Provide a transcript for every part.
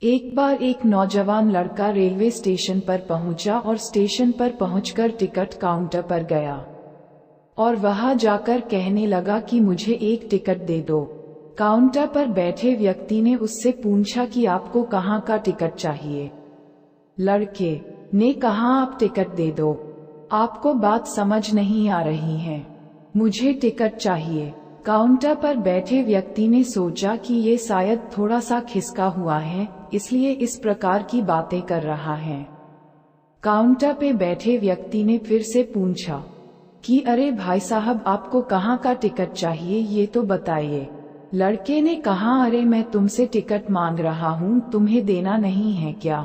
एक बार एक नौजवान लड़का रेलवे स्टेशन पर पहुंचा और स्टेशन पर पहुंचकर टिकट काउंटर पर गया और वहां जाकर कहने लगा कि मुझे एक टिकट दे दो। काउंटर पर बैठे व्यक्ति ने उससे पूछा कि आपको कहाँ का टिकट चाहिए। लड़के ने कहा आप टिकट दे दो, आपको बात समझ नहीं आ रही है, मुझे टिकट चाहिए। काउंटर पर बैठे व्यक्ति ने सोचा कि ये शायद थोड़ा सा खिसका हुआ है, इसलिए इस प्रकार की बातें कर रहा है। काउंटर पे बैठे व्यक्ति ने फिर से पूछा कि अरे भाई साहब, आपको कहाँ का टिकट चाहिए, ये तो बताइए। लड़के ने कहा अरे मैं तुमसे टिकट मांग रहा हूँ, तुम्हें देना नहीं है क्या?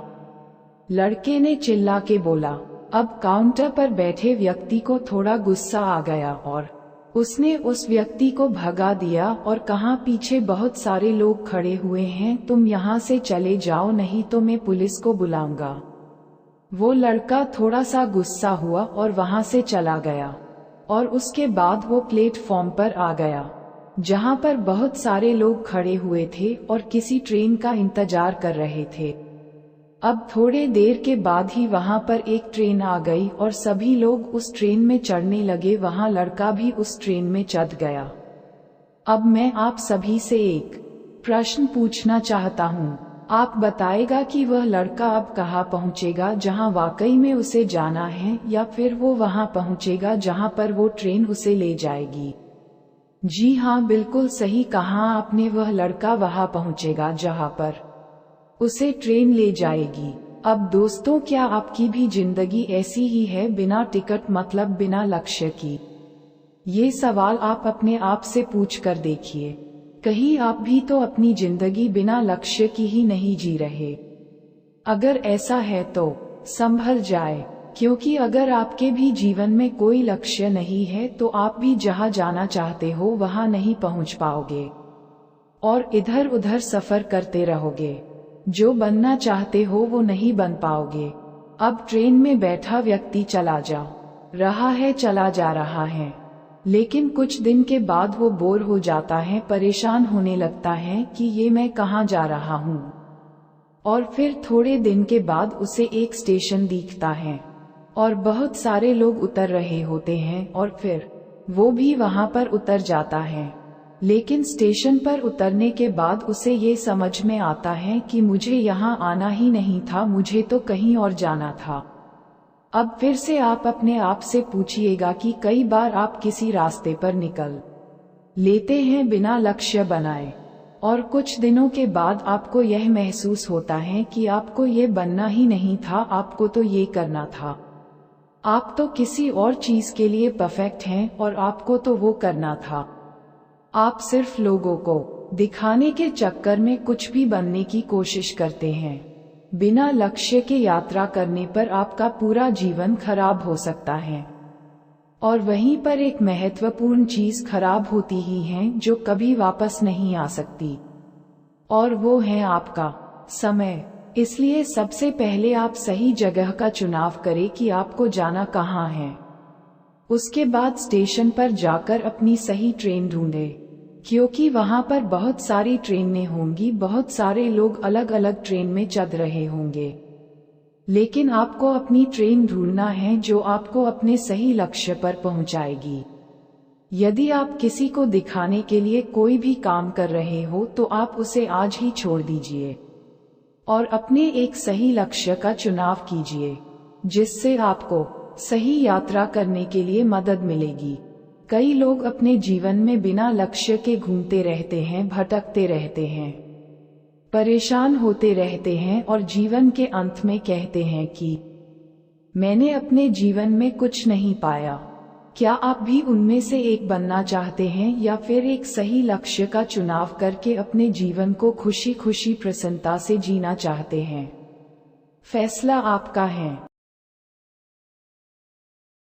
लड़के ने चिल्ला के बोला। अब काउंटर पर बैठे व्यक्ति को थोड़ा गुस्सा आ गया और उसने उस व्यक्ति को भगा दिया और कहा पीछे बहुत सारे लोग खड़े हुए हैं, तुम यहाँ से चले जाओ नहीं तो मैं पुलिस को बुलाऊंगा। वो लड़का थोड़ा सा गुस्सा हुआ और वहां से चला गया और उसके बाद वो प्लेटफॉर्म पर आ गया जहां पर बहुत सारे लोग खड़े हुए थे और किसी ट्रेन का इंतजार कर रहे थे। अब थोड़े देर के बाद ही वहां पर एक ट्रेन आ गई और सभी लोग उस ट्रेन में चढ़ने लगे। वहां लड़का भी उस ट्रेन में चढ़ गया। अब मैं आप सभी से एक प्रश्न पूछना चाहता हूं, आप बताएगा कि वह लड़का अब कहाँ पहुंचेगा जहां वाकई में उसे जाना है, या फिर वो वहां पहुंचेगा जहां पर वो ट्रेन उसे ले जाएगी? जी हाँ, बिल्कुल सही कहा आपने, वह लड़का वहां पहुंचेगा जहां पर उसे ट्रेन ले जाएगी। अब दोस्तों, क्या आपकी भी जिंदगी ऐसी ही है, बिना टिकट मतलब बिना लक्ष्य की? ये सवाल आप अपने आप से पूछ कर देखिए, कहीं आप भी तो अपनी जिंदगी बिना लक्ष्य की ही नहीं जी रहे? अगर ऐसा है तो संभल जाए, क्योंकि अगर आपके भी जीवन में कोई लक्ष्य नहीं है तो आप भी जहां जाना चाहते हो वहां नहीं पहुंच पाओगे और इधर उधर सफर करते रहोगे। जो बनना चाहते हो वो नहीं बन पाओगे। अब ट्रेन में बैठा व्यक्ति चला जा रहा है, लेकिन कुछ दिन के बाद वो बोर हो जाता है, परेशान होने लगता है कि ये मैं कहाँ जा रहा हूँ। और फिर थोड़े दिन के बाद उसे एक स्टेशन दिखता है और बहुत सारे लोग उतर रहे होते हैं और फिर वो भी वहां पर उतर जाता है। लेकिन स्टेशन पर उतरने के बाद उसे ये समझ में आता है कि मुझे यहाँ आना ही नहीं था, मुझे तो कहीं और जाना था। अब फिर से आप अपने आप से पूछिएगा कि कई बार आप किसी रास्ते पर निकल लेते हैं बिना लक्ष्य बनाए और कुछ दिनों के बाद आपको यह महसूस होता है कि आपको ये बनना ही नहीं था, आपको तो ये करना था। आप तो किसी और चीज के लिए परफेक्ट हैं और आपको तो वो करना था। आप सिर्फ लोगों को दिखाने के चक्कर में कुछ भी बनने की कोशिश करते हैं। बिना लक्ष्य के यात्रा करने पर आपका पूरा जीवन खराब हो सकता है और वहीं पर एक महत्वपूर्ण चीज खराब होती ही है जो कभी वापस नहीं आ सकती, और वो है आपका समय। इसलिए सबसे पहले आप सही जगह का चुनाव करें कि आपको जाना कहाँ है। उसके बाद स्टेशन पर जाकर अपनी सही ट्रेन ढूंढें, क्योंकि वहां पर बहुत सारी ट्रेनें होंगी, बहुत सारे लोग अलग अलग ट्रेन में चढ़ रहे होंगे, लेकिन आपको अपनी ट्रेन ढूंढना है जो आपको अपने सही लक्ष्य पर पहुंचाएगी। यदि आप किसी को दिखाने के लिए कोई भी काम कर रहे हो तो आप उसे आज ही छोड़ दीजिए और अपने एक सही लक्ष्य का चुनाव कीजिए, जिससे आपको सही यात्रा करने के लिए मदद मिलेगी। कई लोग अपने जीवन में बिना लक्ष्य के घूमते रहते हैं, भटकते रहते हैं, परेशान होते रहते हैं और जीवन के अंत में कहते हैं कि मैंने अपने जीवन में कुछ नहीं पाया। क्या आप भी उनमें से एक बनना चाहते हैं, या फिर एक सही लक्ष्य का चुनाव करके अपने जीवन को खुशी खुशी प्रसन्नता से जीना चाहते हैं? फैसला आपका है।